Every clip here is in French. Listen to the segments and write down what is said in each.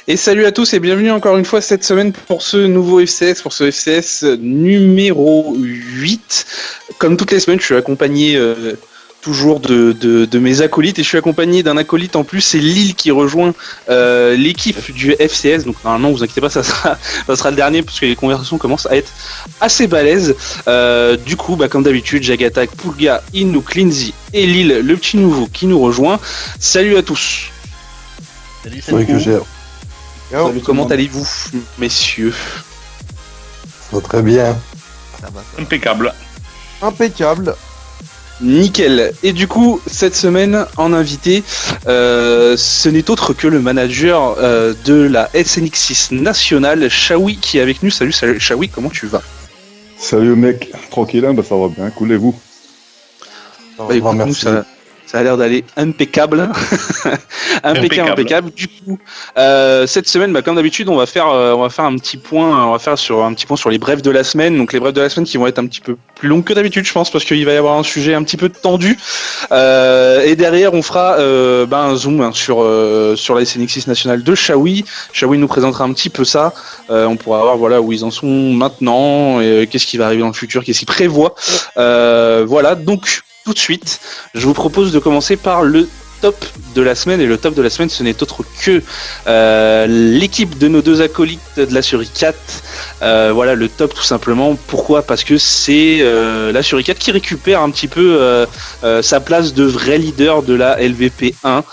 Et salut à tous et bienvenue encore une fois cette semaine pour ce nouveau FCS, pour ce FCS numéro 8. Comme toutes les semaines, je suis accompagné toujours de mes acolytes et je suis accompagné d'un acolyte en plus, c'est Lille qui rejoint l'équipe du FCS. Donc normalement, vous inquiétez pas, ça sera le dernier parce que les conversations commencent à être assez balèzes. Du coup, comme d'habitude, Jagatak, Pulga, Inuk, Lindsay et Lille, le petit nouveau qui nous rejoint. Salut à tous. Salut que j'ai. Salut, comment allez-vous, messieurs? Très bien. Ça va. Impeccable. Nickel. Et du coup, cette semaine, en invité, ce n'est autre que le manager de la SNX6 nationale, Shawi, qui est avec nous. Salut Shawi, comment tu vas? Salut mec, tranquille, ça va bien, cool et vous? Écoute, nous, ça a l'air d'aller impeccable. impeccable. Du coup, cette semaine, comme d'habitude, on va faire un petit point, sur les brefs de la semaine. Donc les brefs de la semaine qui vont être un petit peu plus longues que d'habitude, je pense, parce qu'il va y avoir un sujet un petit peu tendu. Et derrière, on fera un zoom sur la SNX6 nationale de Shawi. Shawi nous présentera un petit peu ça. On pourra voir où ils en sont maintenant, et qu'est-ce qui va arriver dans le futur, qu'est-ce qu'ils prévoient. Donc tout de suite, je vous propose de commencer par le top de la semaine. Et le top de la semaine, ce n'est autre que l'équipe de nos deux acolytes de la Suricat. Le top tout simplement. Pourquoi ? Parce que c'est la Suricat qui récupère un petit peu sa place de vrai leader de la LVP 1.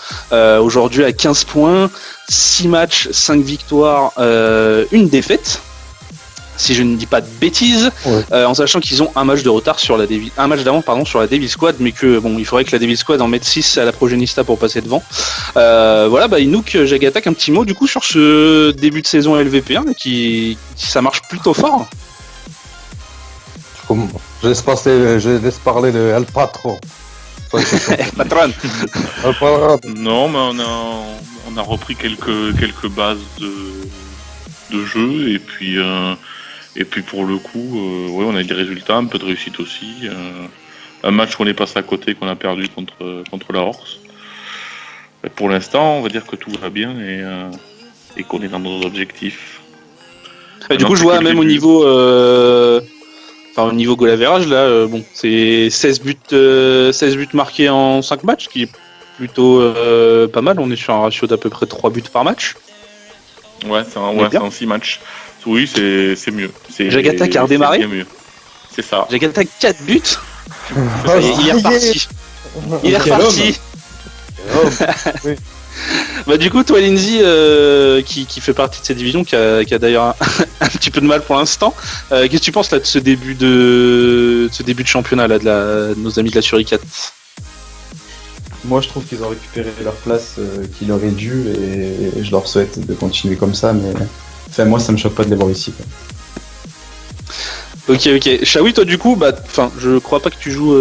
Aujourd'hui à 15 points, 6 matchs, 5 victoires, une défaite. Si je ne dis pas de bêtises, en sachant qu'ils ont un match de retard sur un match d'avant sur la Devil Squad, mais que il faudrait que la Devil Squad en mette 6 à la Progenista pour passer devant. Inuk, Jagatak, un petit mot du coup sur ce début de saison LVP1 qui ça marche plutôt fort. Je laisse parler le El Patron. Patron. Non, mais on a repris quelques bases de jeu et puis pour le coup, on a eu des résultats, un peu de réussite aussi. Un match qu'on est passé à côté, qu'on a perdu contre la Horse. Et pour l'instant, on va dire que tout va bien et qu'on est dans nos objectifs. Du coup, je vois même au niveau goal average, là, c'est 16 buts marqués en 5 matchs, qui est plutôt pas mal. On est sur un ratio d'à peu près 3 buts par match. C'est en 6 matchs. Oui, c'est mieux. Jagatak a redémarré. C'est bien mieux. C'est ça. Jagatak 4 buts. Il est reparti. Il est reparti. Du coup, toi, Lindsay, qui fait partie de cette division, qui a d'ailleurs un petit peu de mal pour l'instant. Qu'est-ce que tu penses là de ce début de championnat là de nos amis de la Suricat? Moi, je trouve qu'ils ont récupéré leur place qui leur est due et je leur souhaite de continuer comme ça. Mais moi, ça me choque pas de les voir ici, quoi. Ok. Shawi, toi, du coup, je crois pas que tu joues.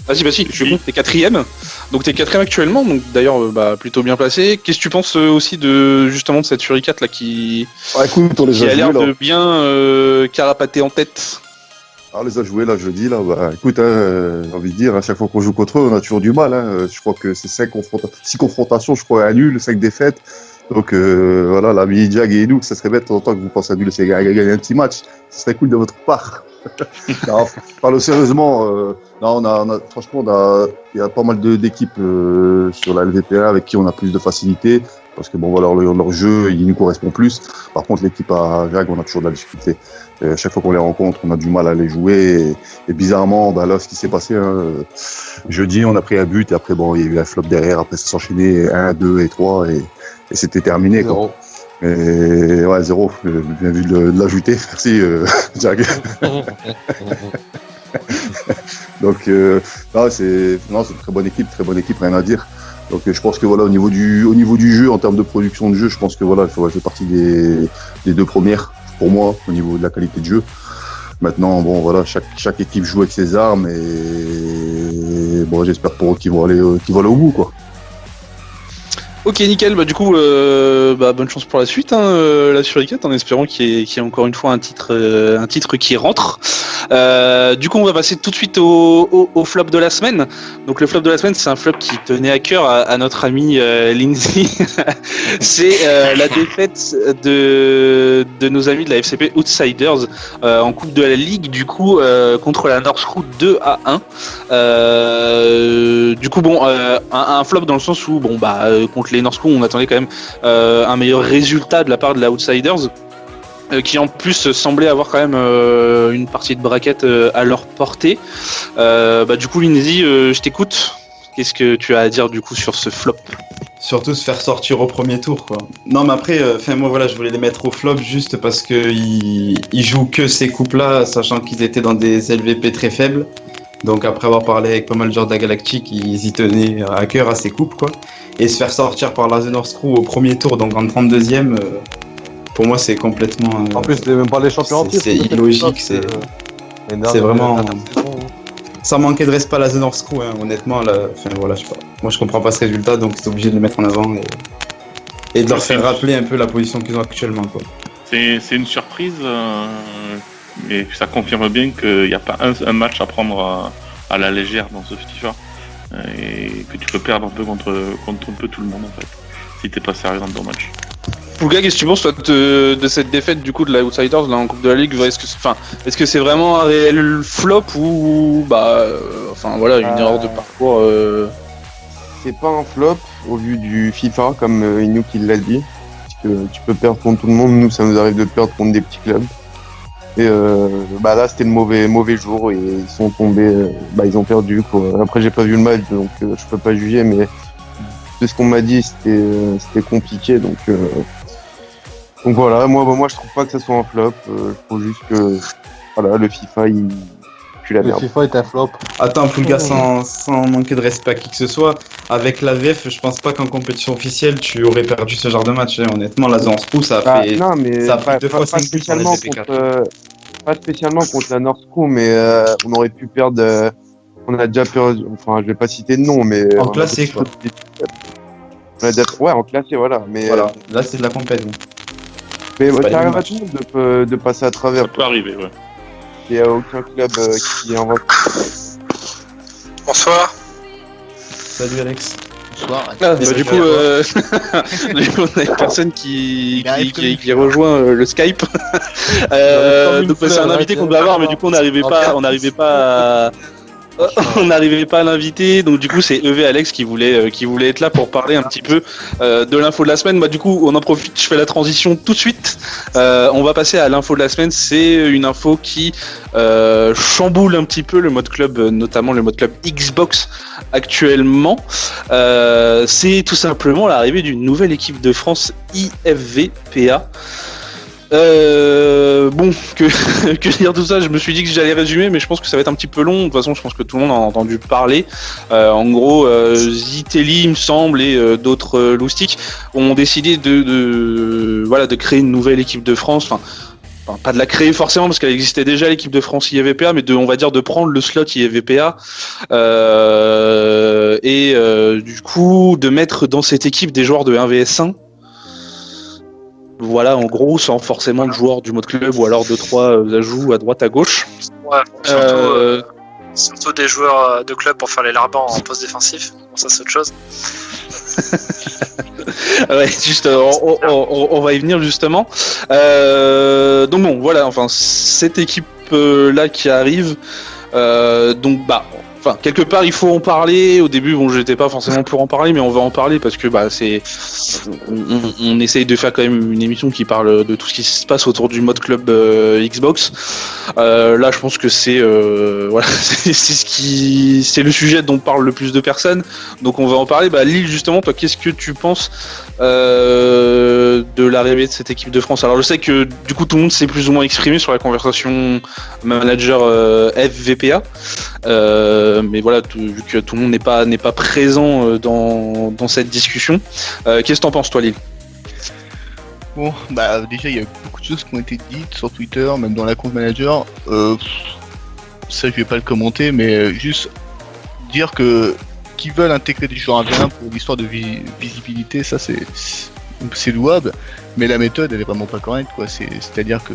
Ah si, je suis con. T'es 4ème. Donc t'es 4ème actuellement. Donc d'ailleurs, plutôt bien placé. Qu'est-ce que tu penses aussi de cette Suricat là qui a l'air de bien carapater en tête? On les a joués là jeudi là. Écoute, j'ai envie de dire, à chaque fois qu'on joue contre eux, on a toujours du mal. Je crois que c'est 6 confrontations, je crois, à nul, 5 défaites. Donc la mini-jag et nous, ça serait bête en tant que vous pensez à nul, c'est gagner un petit match. Ce serait cool de votre part. Non, parle sérieusement. Franchement, il y a pas mal d'équipes sur la LVP1 avec qui on a plus de facilité. Parce que leur jeu, il nous correspond plus. Par contre, l'équipe à Jag, on a toujours de la difficulté. Chaque fois qu'on les rencontre, on a du mal à les jouer. Et bizarrement, là, ce qui s'est passé, jeudi, on a pris un but. Et après, il y a eu un flop derrière. Après, ça s'enchaînait 1, 2 et 3. Et c'était terminé. 0. Et 0. Bien vu de l'ajouter. Merci, Jag. Donc, c'est une très bonne équipe, rien à dire. Donc je pense que au niveau du jeu, en termes de production de jeu, je pense que il fait partie des 2 premières pour moi au niveau de la qualité de jeu. Maintenant, chaque équipe joue avec ses armes et j'espère pour eux qu'ils vont aller au bout, quoi. Ok, nickel. Bah du coup, bonne chance pour la suite, la Suricate, en espérant qu'il y ait encore une fois un titre qui rentre. Du coup, on va passer tout de suite au flop de la semaine. Donc le flop de la semaine, c'est un flop qui tenait à cœur à notre ami Lindsay. C'est la défaite de nos amis de la FCP Outsiders en Coupe de la Ligue, du coup contre la North Crew 2-1. Du coup, un flop dans le sens où contre les North Crew, on attendait quand même un meilleur résultat de la part de la Outsiders. Qui en plus semblait avoir quand même une partie de bracket à leur portée. Du coup, Lindsay, je t'écoute. Qu'est-ce que tu as à dire du coup sur ce flop ? Surtout se faire sortir au premier tour, quoi. Non, mais après, moi voilà, je voulais les mettre au flop juste parce que ils jouent que ces coupes-là, sachant qu'ils étaient dans des LVP très faibles. Donc après avoir parlé avec pas mal de joueurs de la Galactique, ils y tenaient à cœur à ces coupes, quoi. Et se faire sortir par la The North Crew au premier tour, donc en 32e, pour moi c'est complètement... En plus, c'est même pas les champions en titre. C'est illogique, c'est vraiment... Ça manquait de respect à la The North Crew, honnêtement. Je sais pas. Moi je comprends pas ce résultat, donc c'est obligé de le mettre en avant et de leur faire rappeler un peu la position qu'ils ont actuellement, quoi. C'est une surprise, mais ça confirme bien qu'il n'y a pas un match à prendre à la légère dans ce FIFA, et que tu peux perdre un peu contre un peu tout le monde en fait, si t'es pas sérieux dans ton match. Poulga, qu'est-ce que tu penses toi de cette défaite du coup de la Outsiders là, en Coupe de la Ligue ? Est-ce que c'est vraiment un réel flop ou une erreur de parcours C'est pas un flop au vu du FIFA comme Inouk il l'a dit, parce que tu peux perdre contre tout le monde. Nous ça nous arrive de perdre contre des petits clubs. Et là c'était le mauvais jour et ils sont tombés, ils ont perdu quoi. Après j'ai pas vu le match donc je peux pas juger, mais de ce qu'on m'a dit c'était compliqué donc voilà, moi je trouve pas que ça soit un flop, je trouve juste que voilà, le FIFA il pue la merde. Le FIFA est un flop. Attends, Poulga, sans manquer de respect à qui que ce soit, avec la VF, je pense pas qu'en compétition officielle tu aurais perdu ce genre de match. Encore la North Crew, ça a fait non, mais ça a pris 2 fois 5 buts spécialement pas spécialement contre la North Crew, mais on aurait pu perdre. On a déjà perdu. Enfin, je vais pas citer de nom, mais en classé quoi. Ouais, en classé, voilà. Mais voilà, là c'est de la compète. Mais ça arrive à tout le monde de passer à travers. Ça peut arriver, ouais. Il n'y a aucun club qui est invaincu. Bonsoir. Salut Alex. Bonsoir. Du coup, on a une personne qui rejoint le Skype. Donc c'est un invité qu'on doit avoir, mais du coup on n'arrivait pas à l'inviter, donc du coup c'est EV Alex qui voulait être là pour parler un petit peu de l'info de la semaine. Du coup on en profite, je fais la transition tout de suite. On va passer à l'info de la semaine. C'est une info qui chamboule un petit peu le mode club, notamment le mode club Xbox actuellement. C'est tout simplement l'arrivée d'une nouvelle équipe de France, IFVPA. Que dire tout ça, je me suis dit que j'allais résumer, mais je pense que ça va être un petit peu long. De toute façon, je pense que tout le monde en a entendu parler. En gros, Zitelli, il me semble, et d'autres loustiques ont décidé de créer une nouvelle équipe de France. Enfin, pas de la créer forcément parce qu'elle existait déjà, l'équipe de France IFVPA, mais de prendre le slot IFVPA du coup de mettre dans cette équipe des joueurs de 1vs1. Voilà, en gros, sans forcément de joueurs du mode club ou alors 2-3 ajouts à droite à gauche. Ouais, surtout des joueurs de club pour faire les larbans en poste défensif. Bon, ça c'est autre chose. Ouais, juste, on va y venir justement. Donc bon, voilà, enfin cette équipe là qui arrive. Quelque part il faut en parler. Au début, j'étais pas forcément pour en parler, mais on va en parler parce que on essaye de faire quand même une émission qui parle de tout ce qui se passe autour du mode club Xbox. Là, je pense que c'est c'est le sujet dont parlent le plus de personnes. Donc on va en parler. Lille, justement, toi, qu'est-ce que tu penses de l'arrivée de cette équipe de France? Alors je sais que du coup tout le monde s'est plus ou moins exprimé sur la conversation manager FVPA. Mais voilà, vu que tout le monde n'est pas présent dans cette discussion, qu'est-ce que t'en penses toi, Lille? Bon, déjà il y a beaucoup de choses qui ont été dites sur Twitter, même dans la compte manager. Ça je vais pas le commenter, mais juste dire que qu'ils veulent intégrer des joueurs 1v1 pour l'histoire de visibilité, ça c'est louable, mais la méthode elle est vraiment pas correcte, quoi. C'est-à-dire que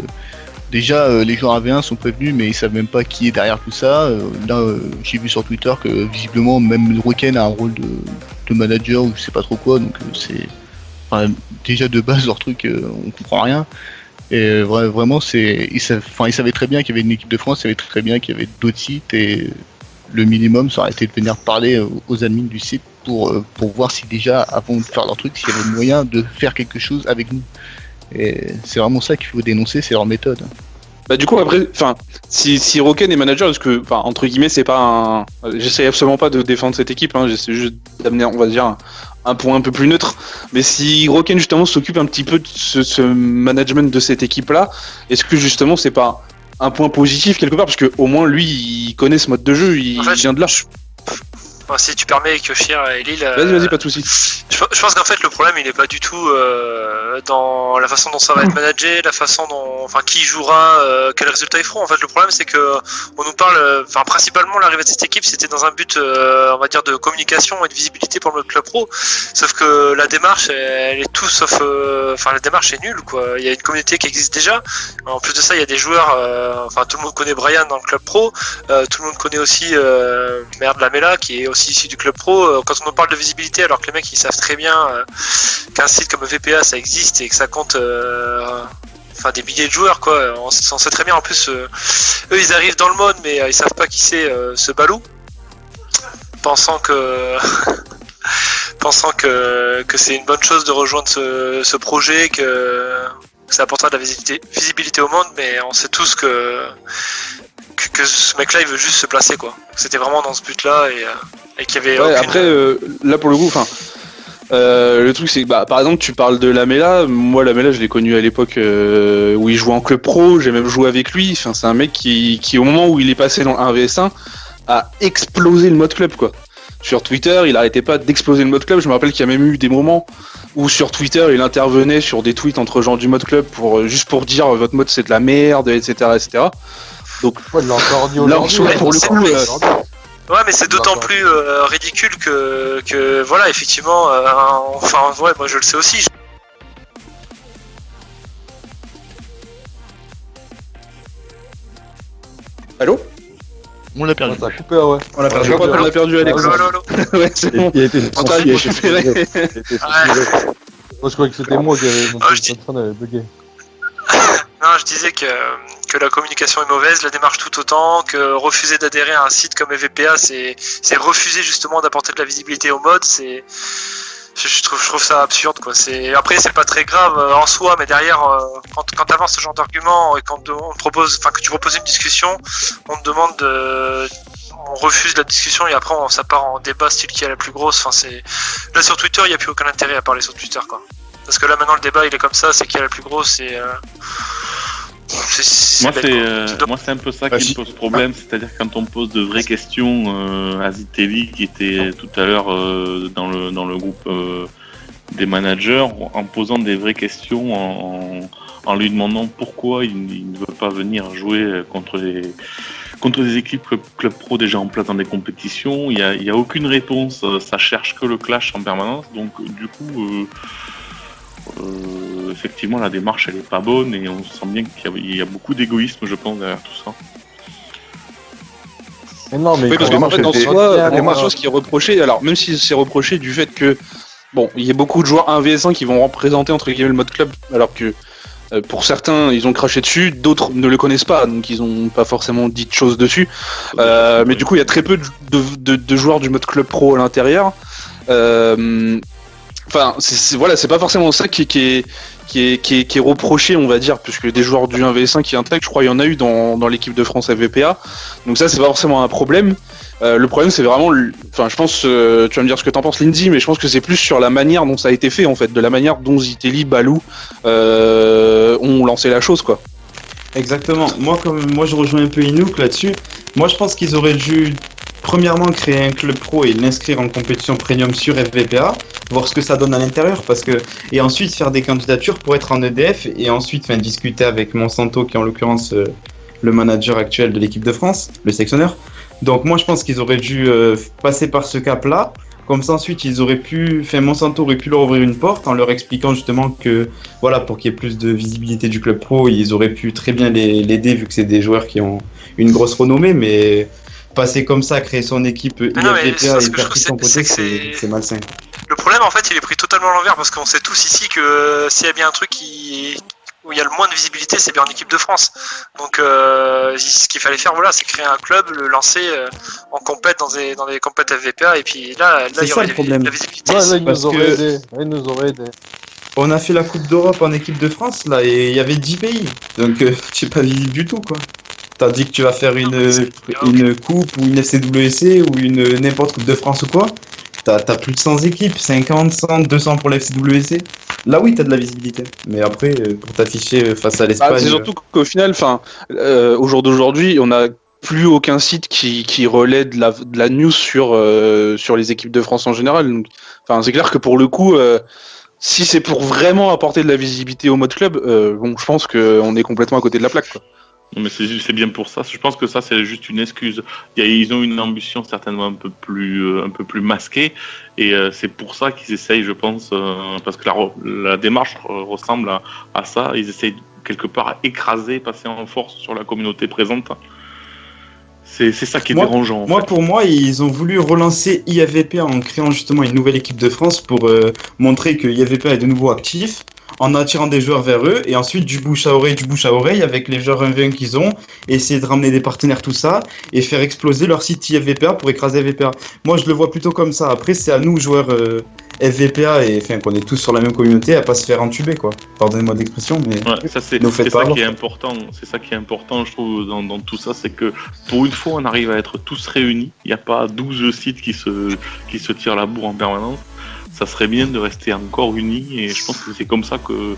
déjà les joueurs 1v1 sont prévenus, mais ils savent même pas qui est derrière tout ça. J'ai vu sur Twitter que visiblement même Roken a un rôle de manager ou je sais pas trop quoi, donc déjà de base leur truc on comprend rien. Et vraiment ils savaient très bien qu'il y avait une équipe de France, ils savaient très bien qu'il y avait d'autres sites, et le minimum ça aurait été de venir parler aux admins du site pour voir si déjà avant de faire leur truc, s'il y avait moyen de faire quelque chose avec nous. Et c'est vraiment ça qu'il faut dénoncer, c'est leur méthode. Bah du coup après, si Roken est manager, parce que entre guillemets c'est pas j'essaie absolument pas de défendre cette équipe, j'essaie juste d'amener, on va dire, un point un peu plus neutre. Mais si Roken justement s'occupe un petit peu de ce management de cette équipe là, est-ce que justement c'est pas un point positif quelque part, parce que au moins lui il connaît ce mode de jeu, il vient de là. Si tu permets, Kyoshir et Lille. Vas-y, pas de soucis. Je pense qu'en fait le problème il est pas du tout dans la façon dont ça va être managé, la façon dont, qui jouera, quels résultats ils feront. En fait le problème c'est que on nous parle, principalement l'arrivée de cette équipe c'était dans un but, on va dire, de communication et de visibilité pour le club pro. Sauf que la démarche elle est tout sauf, la démarche est nulle quoi. Il y a une communauté qui existe déjà. En plus de ça il y a des joueurs, tout le monde connaît Brian dans le club pro, tout le monde connaît aussi Lamela qui est aussi issu du club pro. Quand on nous parle de visibilité, alors que les mecs ils savent très bien qu'un site comme VPA ça existe et que ça compte des milliers de joueurs quoi. On sait très bien, en plus eux ils arrivent dans le mode mais ils savent pas qui c'est ce Balou, pensant que c'est une bonne chose de rejoindre ce projet, que ça apportera de la visibilité au monde, mais on sait tous que ce mec-là il veut juste se placer quoi. C'était vraiment dans ce but-là et qu'il y avait aucune... Après là pour le coup, le truc c'est que par exemple tu parles de Lamela. Moi Lamela je l'ai connu à l'époque où il jouait en club pro, j'ai même joué avec lui. C'est un mec qui au moment où il est passé dans le 1vs1 a explosé le mode club quoi. Sur Twitter il arrêtait pas d'exploser le mode club. Je me rappelle qu'il y a même eu des moments où sur Twitter il intervenait sur des tweets entre gens du mode club juste pour dire votre mode c'est de la merde, etc. Donc il l'a encore dit là pour le coup ouais, mais c'est d'autant plus ridicule que voilà, effectivement, moi je le sais aussi. Allô? On l'a perdu. Ça a coupé, ouais. On l'a perdu. Je crois qu'on l'a perdu, Alex. Allô. Ouais, c'est bon. Il a été Moi je croyais que c'était moi qui avais mon téléphone avait bugué. Non, je disais que la communication est mauvaise, la démarche tout autant, que refuser d'adhérer à un site comme VPA, c'est refuser justement d'apporter de la visibilité au mode. Je trouve ça absurde quoi. Après c'est pas très grave en soi, mais derrière quand t'avances ce genre d'argument et quand on te propose, que tu proposes une discussion, on te demande on refuse la discussion et après ça part en débat style qui est la plus grosse. Là sur Twitter il y a plus aucun intérêt à parler sur Twitter quoi. Parce que là maintenant le débat il est comme ça, c'est qui est la plus grosse et moi c'est un peu ça qui me pose problème, c'est-à-dire quand on pose de vraies questions à Zitelli qui était tout à l'heure dans le groupe des managers, en posant des vraies questions, en lui demandant pourquoi il ne veut pas venir jouer contre des équipes club pro déjà en place dans des compétitions. Il y a aucune réponse, ça cherche que le clash en permanence, donc du coup effectivement la démarche elle est pas bonne et on sent bien qu'il y a beaucoup d'égoïsme je pense derrière tout ça. Mais non, mais parce qu'en fait dans soi ce qui est reproché, alors même si c'est reproché du fait que il y a beaucoup de joueurs 1vs1 qui vont représenter entre guillemets le mode club, alors que pour certains ils ont craché dessus, d'autres ne le connaissent pas, donc ils ont pas forcément dit de choses dessus, mais du coup il y a très peu de joueurs du mode club pro à l'intérieur. C'est pas forcément ça qui est reproché, on va dire, puisque des joueurs du 1vs1 qui intègrent, je crois il y en a eu dans l'équipe de France FVPA, donc ça c'est pas forcément un problème. Le problème c'est vraiment, je pense, tu vas me dire ce que t'en penses Lindsay, mais je pense que c'est plus sur la manière dont ça a été fait en fait, de la manière dont Zitelli, Balou ont lancé la chose quoi. Exactement, moi je rejoins un peu Inouk là-dessus. Moi je pense qu'ils auraient dû premièrement créer un club pro et l'inscrire en compétition premium sur FVPA, voir ce que ça donne à l'intérieur, et ensuite faire des candidatures pour être en EDF et ensuite discuter avec Monsanto qui est en l'occurrence le manager actuel de l'équipe de France, le sélectionneur, Donc moi je pense qu'ils auraient dû passer par ce cap-là. Comme ça ensuite ils auraient pu, Monsanto aurait pu leur ouvrir une porte en leur expliquant justement que voilà, pour qu'il y ait plus de visibilité du club pro, ils auraient pu très bien l'aider vu que c'est des joueurs qui ont une grosse renommée, mais passer comme ça, créer son équipe IFVPA et faire tout son côté, c'est malsain. Le problème en fait il est pris totalement à l'envers parce qu'on sait tous ici que s'il y a bien un truc où il y a le moins de visibilité, c'est bien en équipe de France. Donc ce qu'il fallait faire, voilà, c'est créer un club, le lancer en compète dans des compètes FVPA, et puis là il y aurait de la visibilité. Ouais, là, ils nous auraient aidé. On a fait la Coupe d'Europe en équipe de France, là, et il y avait 10 pays. Donc tu n'es pas visible du tout, quoi. T'as dit que tu vas faire une coupe ou une FCWC ou une n'importe Coupe de France ou quoi. T'as plus de 100 équipes, 50, 100, 200 pour la FCWC. Là oui, t'as de la visibilité. Mais après, pour t'afficher face à l'Espagne... c'est surtout qu'au final, au jour d'aujourd'hui, on n'a plus aucun site qui relaie de la news sur les équipes de France en général. Donc, c'est clair que pour le coup, si c'est pour vraiment apporter de la visibilité au mode club, je pense qu'on est complètement à côté de la plaque, quoi. Non, mais c'est bien pour ça. Je pense que ça, c'est juste une excuse. Ils ont une ambition certainement un peu plus masquée, et c'est pour ça qu'ils essayent, je pense, parce que la démarche ressemble à ça. Ils essayent quelque part à écraser, passer en force sur la communauté présente. C'est ça qui est dérangeant. Pour moi, ils ont voulu relancer IFVPA en créant justement une nouvelle équipe de France pour montrer que IFVPA est de nouveau actif, en attirant des joueurs vers eux, et ensuite du bouche à oreille avec les joueurs 1v1 qu'ils ont, et essayer de ramener des partenaires, tout ça, et faire exploser leur site IFVPA pour écraser FVPA. Moi je le vois plutôt comme ça. Après c'est à nous, joueurs FVPA, et qu'on est tous sur la même communauté, à pas se faire entuber, quoi. Pardonnez-moi d'expression, mais ça c'est ça qui est important. C'est ça qui est important, je trouve, dans tout ça, c'est que pour une fois on arrive à être tous réunis. Il n'y a pas 12 sites qui se tirent la bourre en permanence. Ça serait bien de rester encore unis, et je pense que c'est comme ça qu'on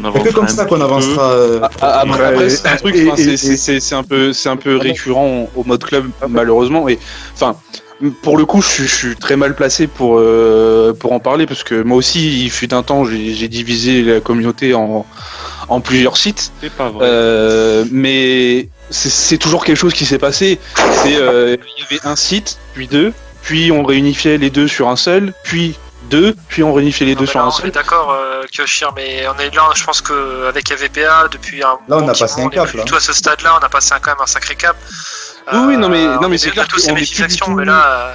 avancera. C'est comme ça qu'on avancera. Après, c'est un truc, c'est un peu récurrent au mode club, malheureusement. Et pour le coup, je suis très mal placé pour en parler, parce que moi aussi, il fut un temps, j'ai divisé la communauté en plusieurs sites. C'est pas vrai. Mais c'est toujours quelque chose qui s'est passé. Il y avait un site, puis deux. Puis on réunifiait les deux sur un seul, puis deux, puis on réunifiait les deux sur un seul. On est d'accord, Kyoshir, mais on est là, je pense qu'avec FVPA, depuis un là, on a passé un cap. Tout à ce stade-là, on a passé quand même un sacré cap. Oui, non mais c'est clair tous ces médifications, mais là.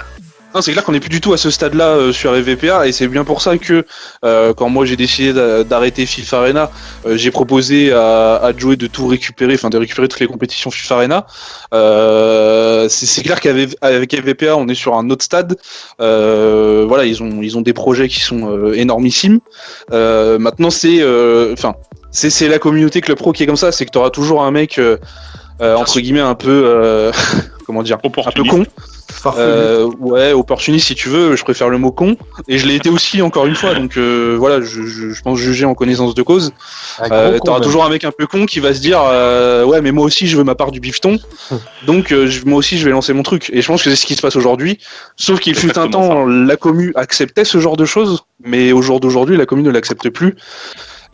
Non, c'est clair qu'on n'est plus du tout à ce stade-là sur FVPA, et c'est bien pour ça que quand moi j'ai décidé d'arrêter FIFA Arena, j'ai proposé à Joey de tout récupérer, de récupérer toutes les compétitions FIFA Arena. C'est clair qu'avec FVPA, on est sur un autre stade. Ils ont des projets qui sont énormissimes. Maintenant, c'est la communauté Club Pro qui est comme ça, c'est que tu auras toujours un mec entre guillemets un peu comment dire, un peu con. Opportuniste si tu veux, je préfère le mot con, et je l'ai été aussi encore une fois, donc je pense juger en connaissance de cause. T'auras toujours un mec un peu con qui va se dire mais moi aussi je veux ma part du bifton, donc moi aussi je vais lancer mon truc, et je pense que c'est ce qui se passe aujourd'hui, sauf qu'il fut un temps la commu acceptait ce genre de choses, mais au jour d'aujourd'hui la commu ne l'accepte plus.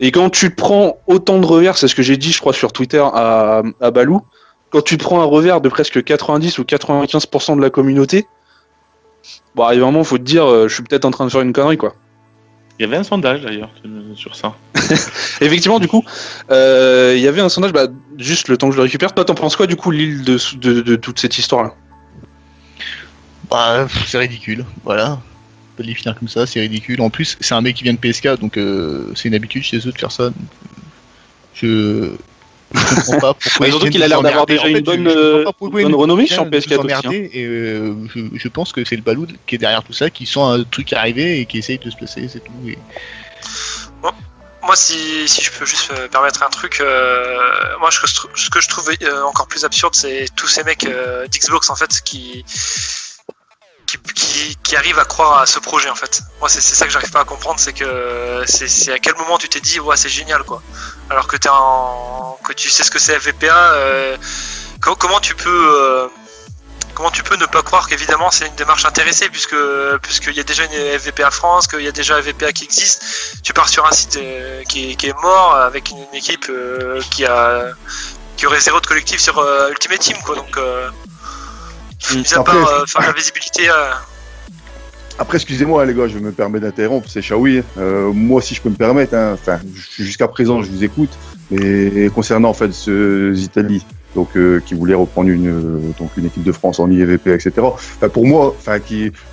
Et quand tu te prends autant de revers, c'est ce que j'ai dit je crois sur Twitter à Balou, quand tu te prends un revers de presque 90 ou 95% de la communauté, à un moment, faut te dire, je suis peut-être en train de faire une connerie, quoi. Il y avait un sondage, d'ailleurs, sur ça. Effectivement, du coup, il y avait un sondage, juste le temps que je le récupère. Toi, t'en penses quoi, du coup, Lille, de toute cette histoire-là ? C'est ridicule, voilà. On peut le définir comme ça, c'est ridicule. En plus, c'est un mec qui vient de PSK, donc c'est une habitude chez eux de faire ça. Je comprends pas pourquoi. Surtout qu'il a l'air d'avoir déjà une bonne renommée sur PS4 aussi. Et je pense que c'est le Balou qui est derrière tout ça, qui sent un truc arriver et qui essaye de se placer, c'est tout. Et... Moi, si je peux juste me permettre un truc, moi ce que je trouve encore plus absurde, c'est tous ces mecs d'Xbox en fait qui arrivent à croire à ce projet en fait. Moi c'est ça que j'arrive pas à comprendre, c'est que c'est à quel moment tu t'es dit c'est génial quoi. Alors que que tu sais ce que c'est FVPA, comment tu peux ne pas croire qu'évidemment c'est une démarche intéressée puisqu'il y a déjà une FVPA France, qu'il y a déjà un FVPA qui existe. Tu pars sur un site qui est mort avec une équipe qui aurait zéro de collectif sur Ultimate Team quoi, donc Mis à part faire de la visibilité. Après, excusez-moi les gars, je me permets d'interrompre, c'est Shaoui. Moi, si je peux me permettre, jusqu'à présent, je vous écoute. Et concernant en fait ce Italie, donc qui voulait reprendre une équipe de France en IEVP, etc. Pour moi,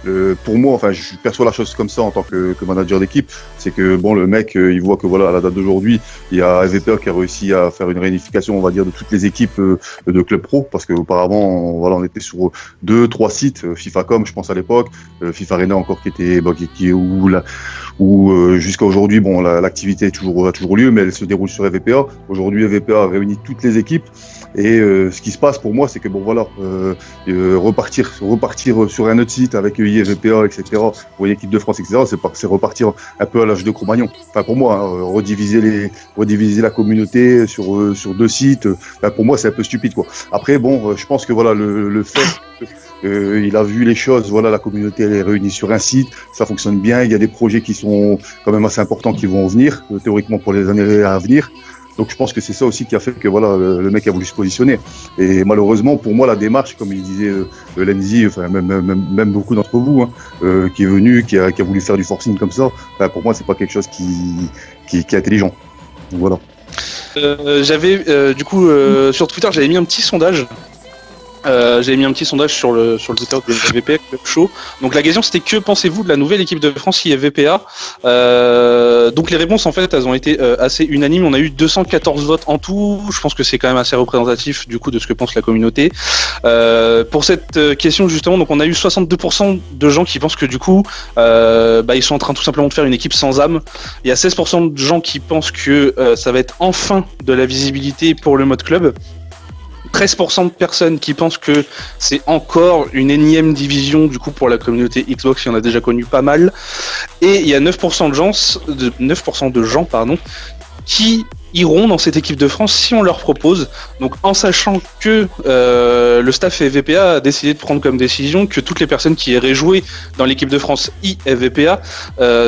je perçois la chose comme ça en tant que manager d'équipe, c'est que bon, le mec, il voit que voilà, à la date d'aujourd'hui, il y a EVPA qui a réussi à faire une réunification, on va dire, de toutes les équipes de club pro, parce qu'auparavant, on était sur 2-3 sites, FIFA.com, je pense à l'époque, FIFA Arena encore qui était, où jusqu'à aujourd'hui, bon, l'activité a toujours lieu, mais elle se déroule sur EVPA. Aujourd'hui, EVPA réunit toutes les équipes. Et ce qui se passe pour moi, c'est que bon voilà, repartir sur un autre site avec IEVPA, etc. pour une équipe de France, etc. C'est repartir un peu à l'âge de Cro-Magnon. Enfin pour moi, rediviser la communauté sur 2 sites. Pour moi, c'est un peu stupide quoi. Après bon, je pense que voilà le fait. Il a vu les choses, voilà, la communauté elle est réunie sur un site, ça fonctionne bien, il y a des projets qui sont quand même assez importants qui vont venir, théoriquement pour les années à venir. Donc je pense que c'est ça aussi qui a fait que voilà le mec a voulu se positionner. Et malheureusement pour moi la démarche, comme il disait Lenzi, enfin même beaucoup d'entre vous, qui est venu, qui a voulu faire du forcing comme ça, pour moi c'est pas quelque chose qui est intelligent. Donc voilà. J'avais du coup sur Twitter j'avais mis un petit sondage. Sur le Twitter de VPA Club Show. Donc la question c'était que pensez-vous de la nouvelle équipe de France IFVPA. Donc les réponses en fait elles ont été assez unanimes. On a eu 214 votes en tout. Je pense que c'est quand même assez représentatif du coup de ce que pense la communauté. Pour cette question justement, donc on a eu 62% de gens qui pensent que du coup ils sont en train tout simplement de faire une équipe sans âme. Il y a 16% de gens qui pensent que ça va être enfin de la visibilité pour le mode club. 13% de personnes qui pensent que c'est encore une énième division du coup pour la communauté Xbox, il y en a déjà connu pas mal. Et il y a 9% de gens qui iront dans cette équipe de France si on leur propose. Donc en sachant que le staff FVPA a décidé de prendre comme décision que toutes les personnes qui iraient jouer dans l'équipe de France IFVPA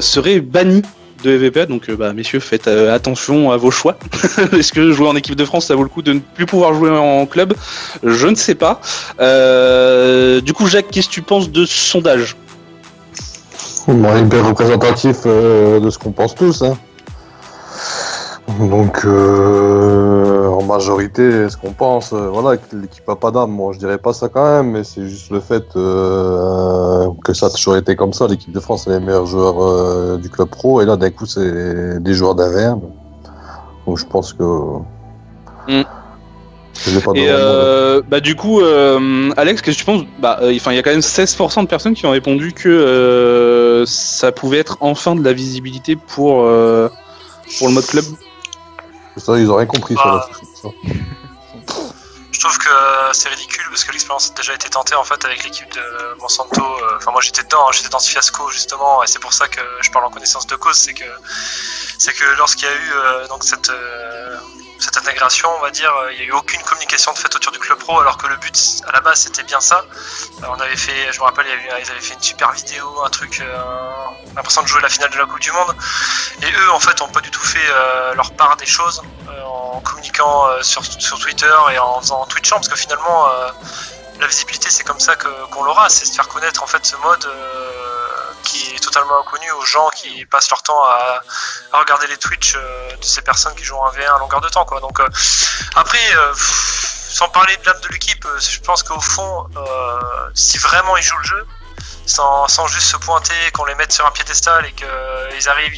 seraient bannies de EVPA, donc messieurs, faites attention à vos choix. Est-ce que jouer en équipe de France, ça vaut le coup de ne plus pouvoir jouer en club? Je ne sais pas. Du coup, Jacques, qu'est-ce que tu penses de ce sondage? Bon, il est bien représentatif de ce qu'on pense tous. Hein. Donc, en majorité, ce qu'on pense, voilà, que l'équipe a pas d'âme, bon, je dirais pas ça quand même, mais c'est juste le fait que ça a toujours été comme ça. L'équipe de France, c'est les meilleurs joueurs du club pro, et là, d'un coup, c'est des joueurs d'AVR. Donc, je pense que. Du coup, Alex, qu'est-ce que tu penses? Il y a quand même 16% de personnes qui ont répondu que ça pouvait être enfin de la visibilité pour le mode club. Ça, ils ont rien compris sur la situation. Je trouve que c'est ridicule parce que l'expérience a déjà été tentée en fait avec l'équipe de Monsanto. Moi j'étais dedans, j'étais dans ce fiasco justement, et c'est pour ça que je parle en connaissance de cause. C'est que lorsqu'il y a eu donc cette intégration, on va dire, il n'y a eu aucune communication de fait autour du club pro, alors que le but à la base c'était bien ça. On avait fait, je me rappelle, ils avaient fait une super vidéo, un truc, l'impression de jouer la finale de la Coupe du Monde. Et eux en fait ont pas du tout fait leur part des choses en communiquant sur Twitter et en twitchant, parce que finalement la visibilité c'est comme ça qu'on l'aura, c'est se faire connaître en fait ce mode qui est totalement inconnu aux gens qui passent leur temps à regarder les Twitch de ces personnes qui jouent en 1v1 à longueur de temps quoi. Donc après sans parler de l'âme de l'équipe, je pense qu'au fond si vraiment ils jouent le jeu sans juste se pointer, qu'on les mette sur un piédestal et qu'ils arrivent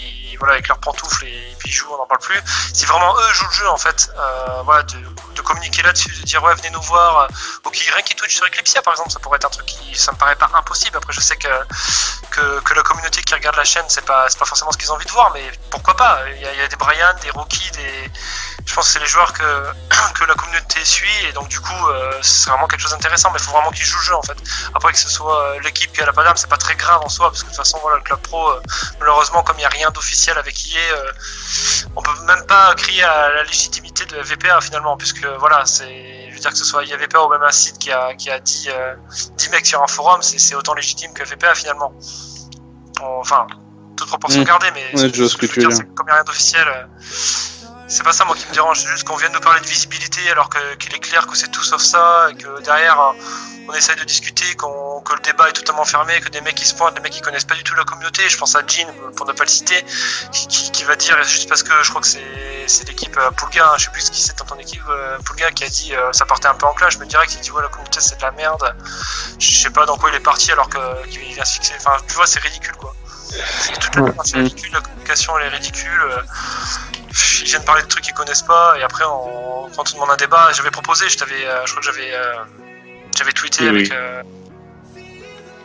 avec leurs pantoufles et puis ils jouent, on n'en parle plus. Si vraiment eux jouent le jeu en fait, de communiquer là-dessus, de dire ouais venez nous voir, rien qui Twitch sur Eclipsia par exemple, ça pourrait être un truc ça me paraît pas impossible. Après je sais que la communauté qui regarde la chaîne c'est pas forcément ce qu'ils ont envie de voir, mais pourquoi pas, il y a des Brian, des Rookie, je pense que c'est les joueurs que la communauté suit, et donc du coup c'est vraiment quelque chose d'intéressant, mais il faut vraiment qu'ils jouent le jeu en fait. Après que ce soit l'équipe qui a la pas d'âme, c'est pas très grave en soi, parce que de toute façon voilà, le club pro malheureusement comme il n'y a rien d'officiel avec EA, on peut même pas crier à la légitimité de VPA finalement, puisque voilà, je veux dire que ce soit VPA ou même un site qui a 10 mecs sur un forum, c'est autant légitime que VPA finalement. Enfin, toute proportion gardée, mais ouais, je vois ce que tu veux dire. Comme il n'y a rien d'officiel, C'est pas ça moi qui me dérange, c'est juste qu'on vient de nous parler de visibilité alors qu'il est clair que c'est tout sauf ça, et que derrière on essaye de discuter, que le débat est totalement fermé, que des mecs qui se pointent, des mecs qui connaissent pas du tout la communauté. Je pense à Jean, pour ne pas le citer, qui va dire, juste parce que je crois que c'est l'équipe Poulga, je sais plus ce qui c'est dans ton équipe, Poulga qui a dit ça partait un peu en clash, je me dirais qu'il dit ouais la communauté c'est de la merde, je sais pas dans quoi il est parti alors qu'il vient se fixer, enfin tu vois c'est ridicule quoi. Toute la démarche est ridicule, la communication elle est ridicule. Ils viennent parler de trucs qu'ils connaissent pas et après quand on demande un débat, j'avais proposé, je crois que j'avais tweeté avec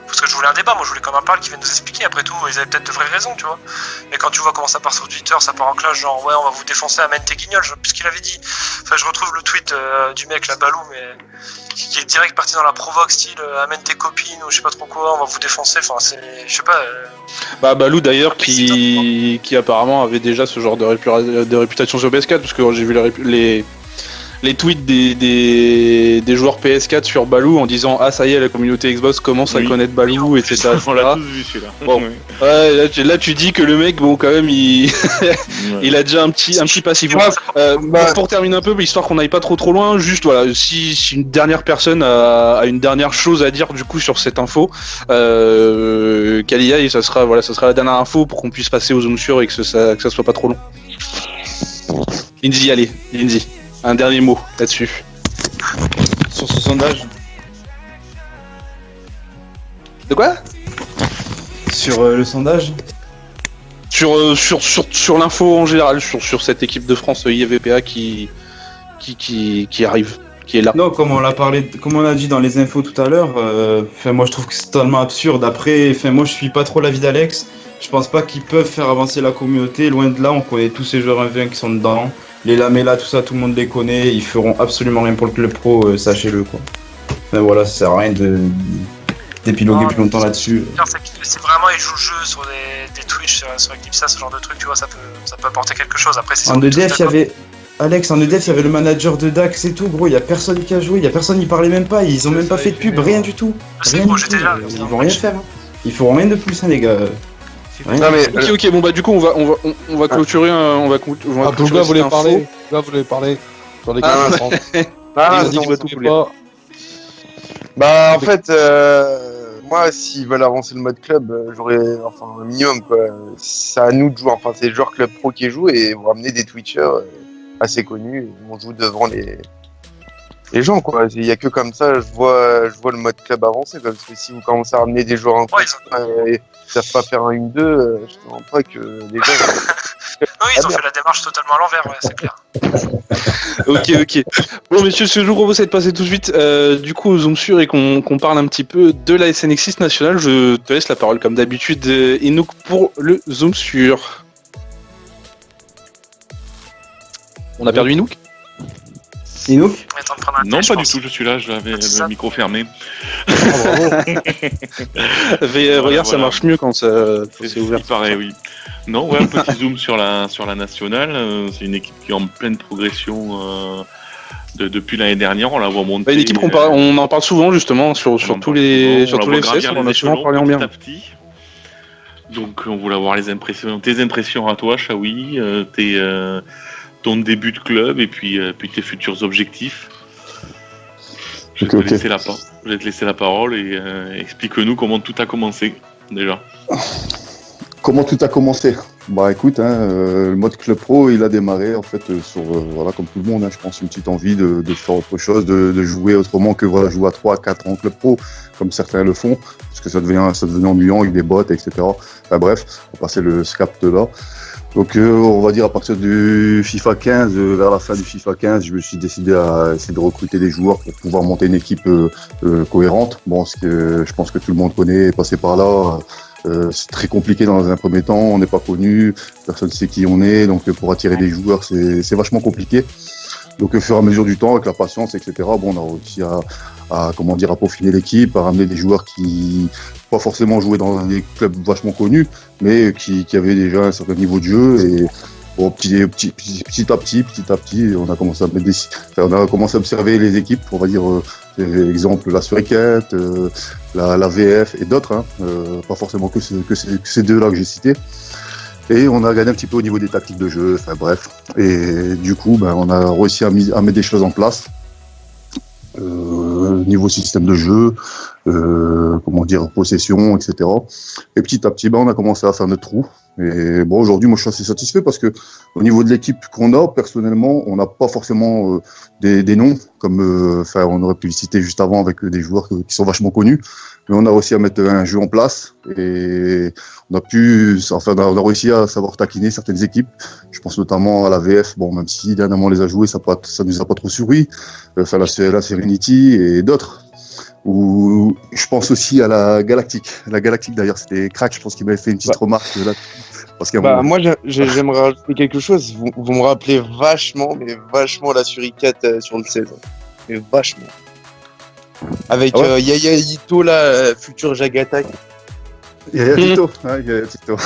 parce que je voulais un débat, moi je voulais qu'on en parle, qu'ils viennent nous expliquer. Après tout, ils avaient peut-être de vraies raisons, tu vois. Mais quand tu vois comment ça part sur Twitter, ça part en clash, genre ouais, on va vous défoncer, amène tes guignols, puisqu'il avait dit. Enfin, je retrouve le tweet du mec, la Balou, mais qui est direct parti dans la provoque, style amène tes copines ou je sais pas trop quoi, on va vous défoncer. Enfin, c'est, je sais pas. Bah Balou d'ailleurs qui apparemment avait déjà ce genre de réputation sur PS4, parce que j'ai vu les tweets des joueurs PS4 sur Balou en disant ah ça y est la communauté Xbox commence à connaître Balou, etc. On l'a tous vu celui-là. Bon. Ouais, là tu dis que le mec bon quand même il a déjà un petit passif. Pour terminer un peu, histoire qu'on n'aille pas trop loin, juste voilà, si une dernière personne a une dernière chose à dire du coup sur cette info, Kalia, et ça sera la dernière info pour qu'on puisse passer aux zooms sûrs et que ça soit pas trop long. Lindsay, allez, Lindsay. Un dernier mot là-dessus. Sur ce sondage. De quoi ? Sur le sondage. Sur l'info en général, sur cette équipe de France IVPA qui arrive, qui est là. Non, comme on a dit dans les infos tout à l'heure, moi je trouve que c'est totalement absurde. Après, moi je suis pas trop l'avis d'Alex. Je pense pas qu'ils peuvent faire avancer la communauté. Loin de là, on connaît tous ces joueurs 1v1 qui sont dedans. Les Lamela, tout ça, tout le monde les connaît. Ils feront absolument rien pour le club pro, sachez-le quoi. Mais voilà, ça sert à rien d'épiloguer plus longtemps là-dessus. C'est vraiment, ils jouent le jeu sur des Twitch, sur Eclipse, ce genre de truc, tu vois, ça peut apporter quelque chose. Après, c'est en EDF, il y avait. Alex, en EDF, il y avait le manager de Dax et tout, gros, il y a personne qui a joué, il y a personne qui parlait même pas, ils ont même pas fait de pub, rien du tout. Rien du tout. Ils vont rien faire. Ils feront rien de plus, hein, les gars. Non, mais, ok, bon bah du coup on va clôturer Pouga voulait parler. Pouga voulait parler sur les gars de France. Bah en fait, moi s'ils veulent avancer le mode club, j'aurais un minimum quoi. C'est à nous de jouer, c'est le joueur club pro qui joue et vous ramenez des Twitchers assez connus, on joue devant les gens quoi. Il y a que comme ça je vois le mode club avancer quoi. Parce que si vous commencez à ramener des joueurs en club et ils savent pas faire un 1-2, je te rends pas que les gens. Non, ils ont fait la démarche totalement à l'envers, ouais, c'est clair. Ok. Bon, messieurs, ce que je vous propose, c'est de passer tout de suite du coup aux zooms sûrs et qu'on parle un petit peu de la SNX6 nationale. Je te laisse la parole, comme d'habitude, Inouk, pour le zoom sûr. On a perdu Inouk ? Inouk ? Non, pas du tout, je suis là, j'avais le micro fermé. Regarde, ça marche mieux quand c'est ouvert. Pareil, oui. Non, ouais, un petit zoom sur la nationale. C'est une équipe qui est en pleine progression depuis l'année dernière. On la voit monter. Une équipe on en parle souvent justement sur tous les CS, on en a souvent parlé en bien. Donc on voulait avoir tes impressions à toi, Shawi, ton début de club et puis tes futurs objectifs. Je vais te laisser la parole et explique-nous comment tout a commencé déjà. Comment tout a commencé ? Bah écoute, le mode club pro, il a démarré en fait sur, comme tout le monde, je pense, une petite envie de faire autre chose, de jouer autrement que jouer à 3-4 ans club pro, comme certains le font, parce que ça devenait ennuyant avec des bots, etc. Enfin bref, on passait le scap de là. Donc on va dire à partir du FIFA 15, vers la fin du FIFA 15, je me suis décidé à essayer de recruter des joueurs pour pouvoir monter une équipe cohérente. Bon, ce que je pense que tout le monde connaît, est passé par là. C'est très compliqué dans un premier temps, on n'est pas connu, personne ne sait qui on est, donc pour attirer des joueurs c'est vachement compliqué. Donc au fur et à mesure du temps, avec la patience, etc., on a réussi à peaufiner l'équipe, à ramener des joueurs qui pas forcément jouaient dans des clubs vachement connus, mais qui avaient déjà un certain niveau de jeu. Et bon, petit à petit, on a commencé à observer les équipes, on va dire, exemple la Suriquette, la VF et d'autres, pas forcément que ces deux-là que j'ai cités. Et on a regardé un petit peu au niveau des tactiques de jeu, enfin bref. Et du coup, on a réussi à mettre des choses en place. Niveau système de jeu, possession, etc. Et petit à petit, on a commencé à faire notre trou. Et bon, aujourd'hui, moi, je suis assez satisfait parce que au niveau de l'équipe qu'on a, personnellement, on n'a pas forcément des noms, comme on aurait pu les citer juste avant avec des joueurs qui sont vachement connus. Mais on a réussi à mettre un jeu en place et on a réussi à savoir taquiner certaines équipes. Je pense notamment à la VF, même si dernièrement on les a joués, ça nous a pas trop souri. La Serenity et d'autres. Ou je pense aussi à la Galactique. La Galactique d'ailleurs, c'était Crack, je pense qu'il m'avait fait une petite remarque là. Parce moi, j'aimerais rajouter quelque chose. Vous me rappelez vachement la Suricate sur le 16. Mais vachement. Avec Yaya Ito, là, futur Jagatak. Yaya Ito, Yaya Ito.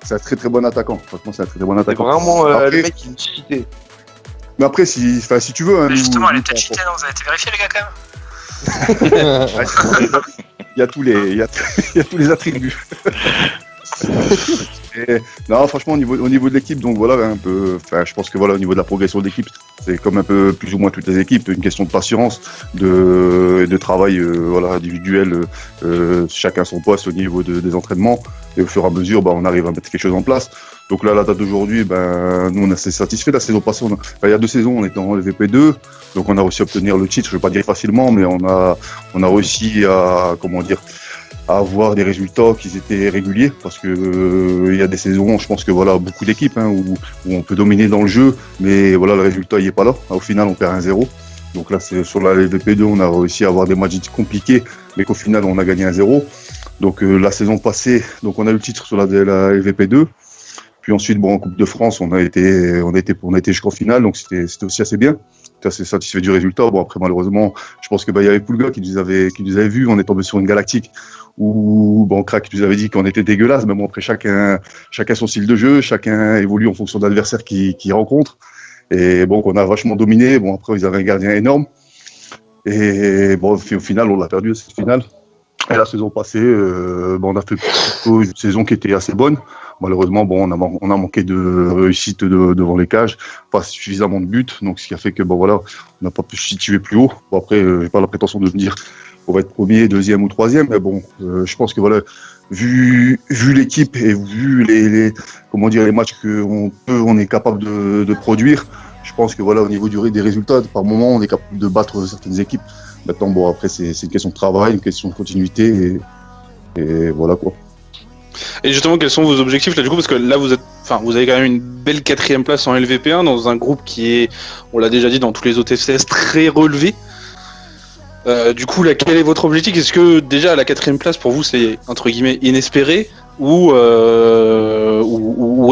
C'est un très très bon attaquant. Franchement, c'est un très très bon attaquant. C'est vraiment le mec qui me cheatait. Mais après, si tu veux. Mais justement, elle est peut-être cheatée, non? Vous avez été vérifié, les gars, quand même? Il y a tous les attributs. Non, franchement, au niveau de l'équipe, donc voilà, je pense que voilà, au niveau de la progression de l'équipe, c'est comme un peu plus ou moins toutes les équipes, une question de patience, de travail, individuel, chacun son poste au niveau des entraînements, et au fur et à mesure, on arrive à mettre quelque chose en place. Donc là, la date d'aujourd'hui, nous, on est assez satisfait. La saison passée, il y a 2 saisons, on était en LVP2, donc on a réussi à obtenir le titre, je ne vais pas dire facilement, mais on a réussi à avoir des résultats qui étaient réguliers, parce que il y a des saisons, je pense que voilà, beaucoup d'équipes où on peut dominer dans le jeu, mais voilà, le résultat il est pas là. Au final, on perd 1-0. Donc là, c'est sur la LVP2, on a réussi à avoir des matchs compliqués, mais qu'au final, on a gagné 1-0. Donc la saison passée, donc on a eu le titre sur la LVP2. Puis ensuite, en Coupe de France, on a été jusqu'en finale, donc c'était aussi assez bien. J'étais assez satisfait du résultat. Après, malheureusement, je pense que il y avait Poulga qui nous avait vu. On est tombé sur une Galactique où Crack nous avait dit qu'on était dégueulasse. Mais après, chacun son style de jeu, chacun évolue en fonction de l'adversaire qu'il rencontre. Et qu'on a vachement dominé. Après, ils avaient un gardien énorme. Et au final, on l'a perdu cette finale. Et la saison passée, on a fait une saison qui était assez bonne. Malheureusement, on a manqué de réussite devant les cages, pas suffisamment de buts, donc ce qui a fait que on n'a pas pu se situer plus haut. Après, j'ai pas la prétention de me dire qu'on va être premier, deuxième ou troisième, mais je pense que vu l'équipe et vu les matchs on est capable de produire, je pense que au niveau des résultats, par moment, on est capable de battre certaines équipes. Maintenant, après, c'est une question de travail, une question de continuité, et voilà quoi. Et justement, quels sont vos objectifs là du coup, parce que là vous avez quand même une belle 4e place en LVP1 dans un groupe qui est, on l'a déjà dit dans tous les autres FCS, très relevé. Du coup, quel est votre objectif? Est-ce que déjà la 4e place pour vous c'est entre guillemets inespéré ou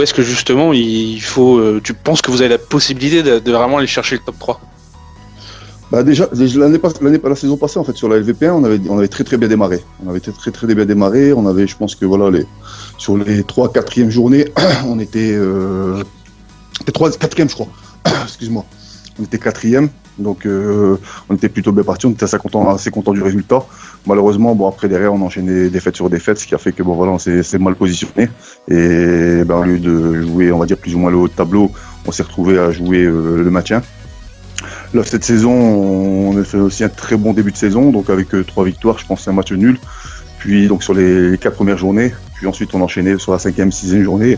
est-ce que justement tu penses que vous avez la possibilité de vraiment aller chercher le top 3? Déjà la saison passée en fait sur la LVP1 on avait très très bien démarré. On avait très très bien démarré. On avait, je pense que sur les 3-4e journées, on était 4e je crois. Excuse-moi. On était 4e, donc on était plutôt bien parti. On était assez content du résultat. Malheureusement, après derrière on enchaînait défaite sur défaite, ce qui a fait que on s'est mal positionné. Et au lieu de jouer, on va dire plus ou moins le haut de tableau, on s'est retrouvé à jouer le maintien. Là, cette saison, on a fait aussi un très bon début de saison, donc avec 3 victoires, je pense, un match nul. Puis donc sur les 4 premières journées, puis ensuite on enchaînait sur la 5e, 6e journée.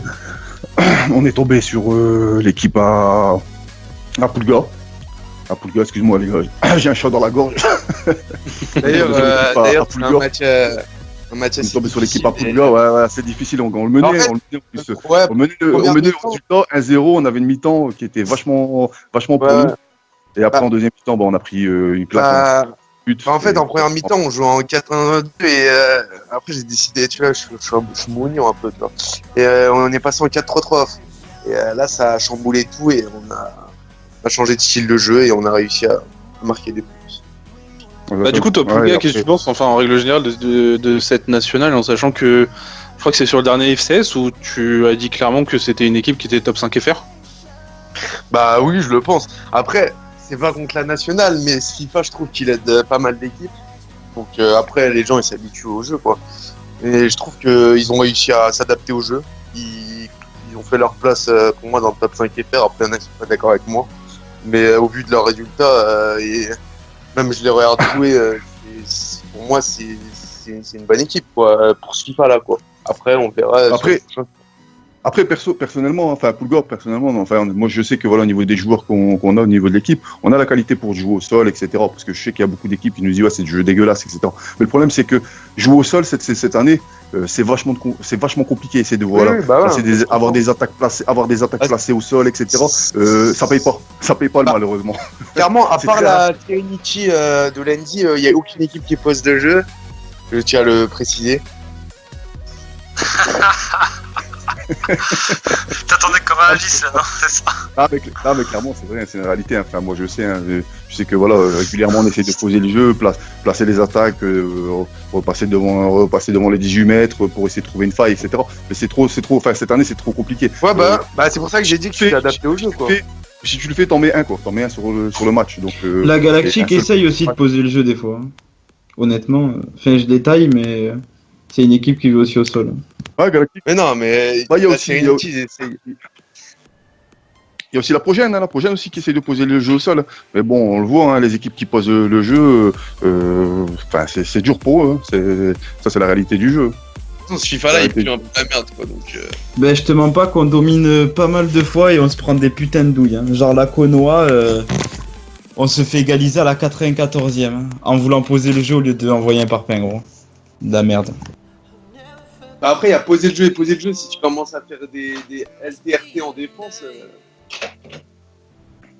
On est tombé sur l'équipe à Poulga. À Poulga, excuse-moi les gars, j'ai un chat dans la gorge. D'ailleurs, c'est un match on est tombé sur l'équipe à Poulga, c'est difficile, on le menait, on menait au résultat 1-0, on avait une mi-temps qui était vachement pour nous. Et après, en deuxième mi-temps, on a pris une claque. En fait, en première mi-temps, on jouait en 4-1-2 et après, j'ai décidé, tu vois, je suis mignon un peu, tu vois. Et on est passé en 4-3-3. Et là, ça a chamboulé tout et on a changé de style de jeu et on a réussi à marquer des points. Du coup, toi, Poulga, qu'est-ce que tu penses, en règle générale, de cette nationale, en sachant que je crois que c'est sur le dernier FCS où tu as dit clairement que c'était une équipe qui était top 5 FR? Oui, je le pense. Après, c'est pas contre la nationale, mais FIFA, je trouve qu'il aide pas mal d'équipes. Donc après, les gens ils s'habituent au jeu, quoi. Et je trouve qu'ils ont réussi à s'adapter au jeu. Ils ont fait leur place pour moi dans le top 5 FR. Après, il y en a qui sont pas d'accord avec moi. Mais au vu de leurs résultats, et même je les regarde jouer, pour moi, c'est une bonne équipe quoi, pour ce FIFA là. Quoi. Après, on verra. Après, personnellement, enfin, Poulgore, personnellement, enfin, moi, je sais que voilà, au niveau des joueurs qu'on a au niveau de l'équipe, on a la qualité pour jouer au sol, etc. Parce que je sais qu'il y a beaucoup d'équipes qui nous disent, ouais, c'est du jeu dégueulasse, etc. Mais le problème, c'est que jouer au sol cette année, c'est vachement compliqué. C'est de avoir des attaques placées au sol, etc. Ça paye pas malheureusement. Clairement, à part la Trinity de Landy, il n'y a aucune équipe qui pose de jeu. Je tiens à le préciser. T'attendais qu'on réagisse là, non? C'est ça? Mais clairement, c'est vrai, c'est une réalité. Enfin, moi, je sais que voilà, régulièrement, on essaie de poser le jeu, placer les attaques, repasser devant les 18 mètres pour essayer de trouver une faille, etc. Mais c'est trop. Enfin, cette année, c'est trop compliqué. Ouais, c'est pour ça que j'ai dit que tu t'es adapté au jeu, quoi. Si tu le fais, t'en mets un, quoi. T'en mets un sur le match. Donc, la Galactique essaye aussi de poser le jeu des fois. Hein. Honnêtement, je détaille, mais c'est une équipe qui joue aussi au sol. Ouais, Galactique. Mais non, mais il y a aussi la Progène, la Progène aussi qui essaie de poser le jeu au sol. Mais bon, on le voit, hein, les équipes qui posent le jeu, c'est dur pour eux. Hein. Ça, c'est la réalité du jeu. Ce FIFA-là, il pue un peu la merde, quoi. Donc, Ben, je te mens pas qu'on domine pas mal de fois et on se prend des putains de douilles. Hein. Genre la Konoha, on se fait égaliser à la 94e hein, en voulant poser le jeu au lieu d'envoyer un parpaing, gros. De la merde. Après, il y a poser le jeu et poser le jeu. Si tu commences à faire des LTRT en défense.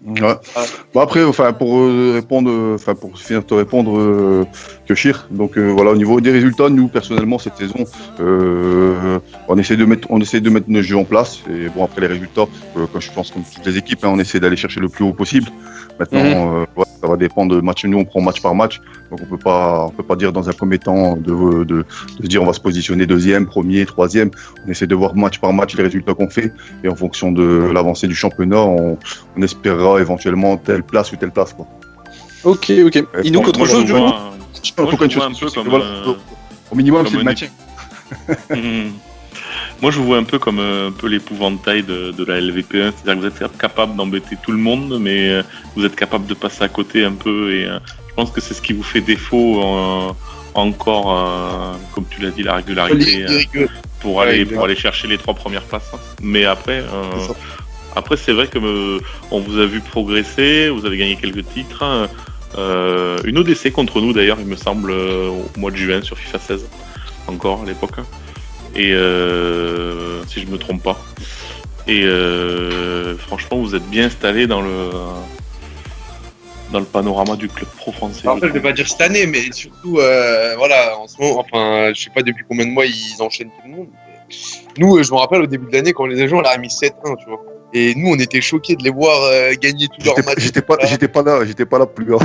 Ouais. Bon après, enfin pour finir de te répondre, Keshir. Donc voilà, au niveau des résultats, nous personnellement cette saison, on essaie de mettre nos jeux en place. Et bon après les résultats, comme je pense comme toutes les équipes, hein, on essaie d'aller chercher le plus haut possible. Maintenant, ça va dépendre de match. Nous, on prend match par match, donc on peut pas dire dans un premier temps de se dire on va se positionner deuxième, premier, troisième. On essaie de voir match par match les résultats qu'on fait, et en fonction de l'avancée du championnat, on espérera éventuellement telle place ou telle place, quoi. Ok. Il nous autre chose du coup. Au minimum, c'est le maintien. Moi, je vous vois un peu comme un peu l'épouvantail de la LVP1, c'est-à-dire que vous êtes capable d'embêter tout le monde, mais vous êtes capable de passer à côté un peu, et je pense que c'est ce qui vous fait défaut encore, comme tu l'as dit, la régularité pour aller chercher les 3 premières places. Hein. Mais après, c'est vrai que on vous a vu progresser, vous avez gagné quelques titres. Une ODC contre nous d'ailleurs, il me semble, au mois de juin sur FIFA 16, encore à l'époque. Et si je me trompe pas. Et franchement, vous êtes bien installé dans le panorama du club pro français. En fait, je vais pas dire cette année, mais surtout, voilà, en ce moment, enfin, je sais pas depuis combien de mois ils enchaînent tout le monde. Nous, je me rappelle au début de l'année, quand les gens on leur a mis 7-1, tu vois. Et nous, on était choqués de les voir gagner tous leurs matchs. J'étais pas là plus gros.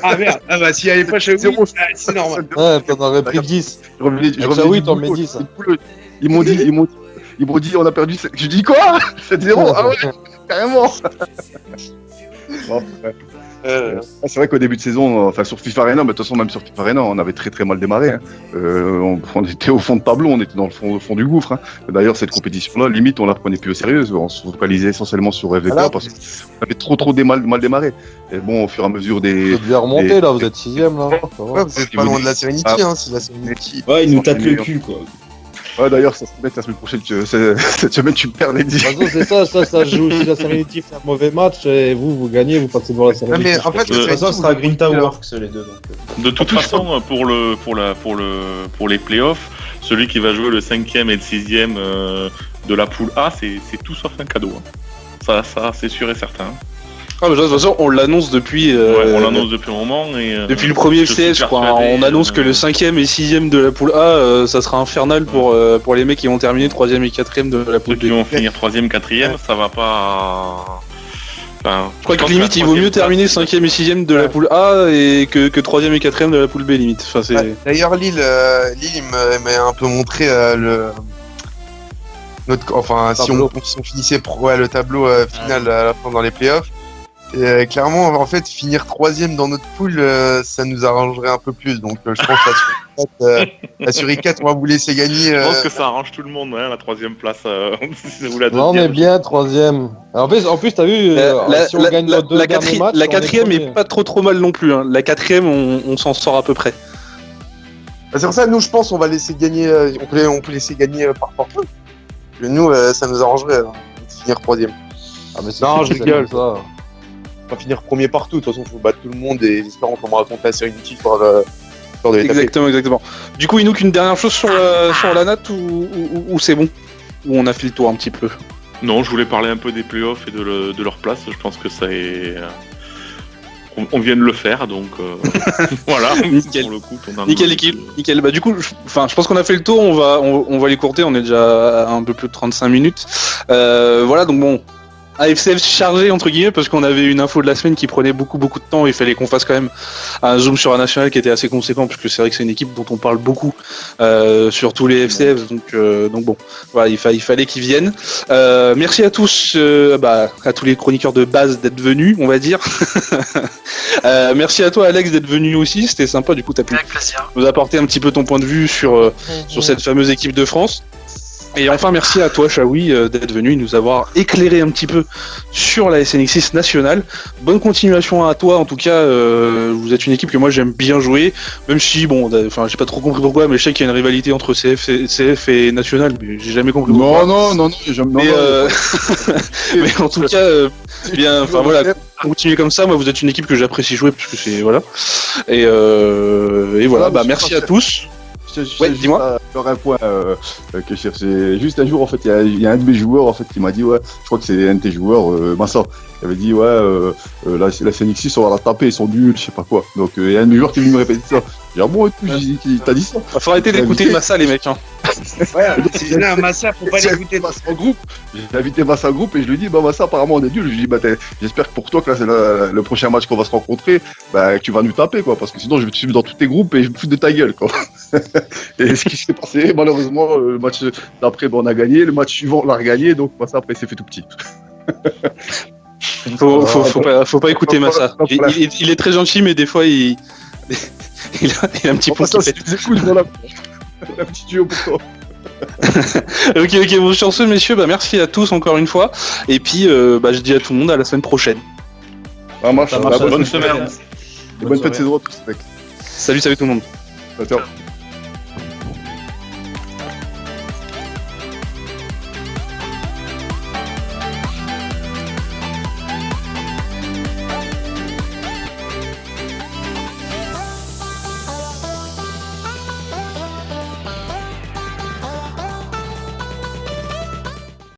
Ah merde, s'il n'y avait pas chez vous, c'est normal. Ouais, t'en aurais pris 10. Je revenais oui, t'en mets 10. Ils m'ont dit, on a perdu. Je dis quoi 7-0. Ah ouais, carrément. Bon, ouais. C'est vrai qu'au début de saison, enfin sur FIFA Arena, mais de toute façon même sur FIFA Arena, on avait très mal démarré. Hein. On était au fond de tableau, on était dans le fond du gouffre. Hein. D'ailleurs, cette compétition-là, limite, on la prenait plus au sérieux. On se focalisait essentiellement sur FVP parce qu'on avait trop mal démarré. Et bon, au fur et à mesure des. Vous devez remonter là, vous êtes 6ème là. Ouais, vous êtes pas loin de la Serenity, hein, si la Serenity. Ouais, ils nous tâtent le cul, quoi. Ouais, d'ailleurs, ça se met la semaine prochaine. Cette semaine, tu perds les 10. C'est ça joue. Si la Serenity fait un mauvais match et vous gagnez, vous passez devant la Serenity. Mais en fait, de toute façon, ce sera Green Towerworks les deux. De toute façon, pour les playoffs, celui qui va jouer le 5e et le 6e de la poule A, c'est tout sauf un cadeau. Hein. Ça, c'est sûr et certain. Ah, mais de toute façon, on l'annonce depuis. On l'annonce depuis un moment. Depuis le premier FCS, quoi. On annonce que le 5e et 6e de la poule A, ça sera infernal pour les mecs qui vont terminer 3e et 4e de la poule B. Ceux qui vont finir 3e, 4e, ça va pas. Enfin, je crois que limite, il vaut mieux terminer 5e et 6e de la poule A et que 3e et 4e de la poule B, limite. Enfin, c'est... D'ailleurs, Lille, il m'a un peu montré si on finissait le tableau final à la fin dans les playoffs. Et clairement, en fait, finir 3e dans notre poule, ça nous arrangerait un peu plus. Donc, je pense La Suricat, on va vous laisser gagner. Je pense que ça arrange tout le monde, hein, la 3ème place. Ou la Non, on est deuxième. bien 3ème. En plus, t'as vu, si on gagne nos 2 derniers matchs, la on est 4ème est premier. pas trop mal non plus. Hein. La 4ème, on s'en sort à peu près. C'est pour ça, nous, je pense, on va laisser gagner. On peut laisser gagner par fortune. Nous, ça nous arrangerait de finir 3ème. Ah, mais c'est Non, sûr je que rigole. c'est comme ça. On va finir premier partout. De toute façon, il faut battre tout le monde et espérons qu'on va raconter la Serenity pour de les taper. Exactement. Du coup, Inouk, une dernière chose sur la NAT ou c'est bon? Ou on a fait le tour un petit peu? Non, je voulais parler un peu des playoffs et de leur place. Je pense que ça est. On vient de le faire, donc voilà. Nickel. Pour le coup, Nickel équipe, nickel. Bah du coup, je pense qu'on a fait le tour. On va les courter. On est déjà à un peu plus de 35 minutes. Voilà, donc bon. AFCF chargé entre guillemets parce qu'on avait une info de la semaine qui prenait beaucoup de temps. Il fallait qu'on fasse quand même un zoom sur un national qui était assez conséquent parce que c'est vrai que c'est une équipe dont on parle beaucoup sur tous les FCF. Donc bon, voilà, il fallait qu'ils viennent. Merci à tous, à tous les chroniqueurs de base d'être venus, on va dire. Merci à toi Alex d'être venu aussi. C'était sympa. Du coup, t'as pu Avec plaisir. nous apporter un petit peu ton point de vue sur cette fameuse équipe de France. Et enfin, merci à toi, Chaoui, d'être venu et nous avoir éclairé un petit peu sur la SNX6 nationale. Bonne continuation à toi, en tout cas, vous êtes une équipe que moi j'aime bien jouer, même si, j'ai pas trop compris pourquoi, mais je sais qu'il y a une rivalité entre CF et National, mais j'ai jamais compris pourquoi. Non, Mais en tout cas, continuez comme ça, moi vous êtes une équipe que j'apprécie jouer, parce que c'est, voilà. Et voilà, merci à tous. Dis-moi. Faire un point que je cherchais. Juste un jour, en fait, il y a un de mes joueurs en fait, qui m'a dit, ouais, je crois que c'est un de tes joueurs, Massa, qui avait dit, ouais, la CNX6, on va la taper, ils sont nuls, je sais pas quoi. Donc, il y a un de mes joueurs qui est venu me répéter ça. J'ai dit, ah bon, et tout, t'as dit ça? Faut arrêter d'écouter Massa, les mecs. Hein. Ouais, c'est là, Massa, faut pas l'écouter. J'ai invité Massa au groupe et je lui ai dit, bah Massa, apparemment on est nuls. Je lui ai dit, j'espère que pour toi, que là, c'est le prochain match qu'on va se rencontrer, que tu vas nous taper, quoi, parce que sinon, je vais te suivre dans tous tes groupes et je vais me foutre de ta gueule, quoi. Et ce qui s'est passé, malheureusement, le match d'après, on a gagné, le match suivant, on l'a regagné, donc Massa, après, il s'est fait tout petit. Faut pas écouter Massa. Il est très gentil, mais des fois, il a un petit peu. Ça, c'est cool, voilà. Un petit duo pour toi. Ok, bon, sur ce, messieurs, merci à tous encore une fois. Et puis, je dis à tout le monde à la semaine prochaine. Ça marche. Bonne semaine. Bonne fête de saison à tous, mec. Salut tout le monde. Ciao.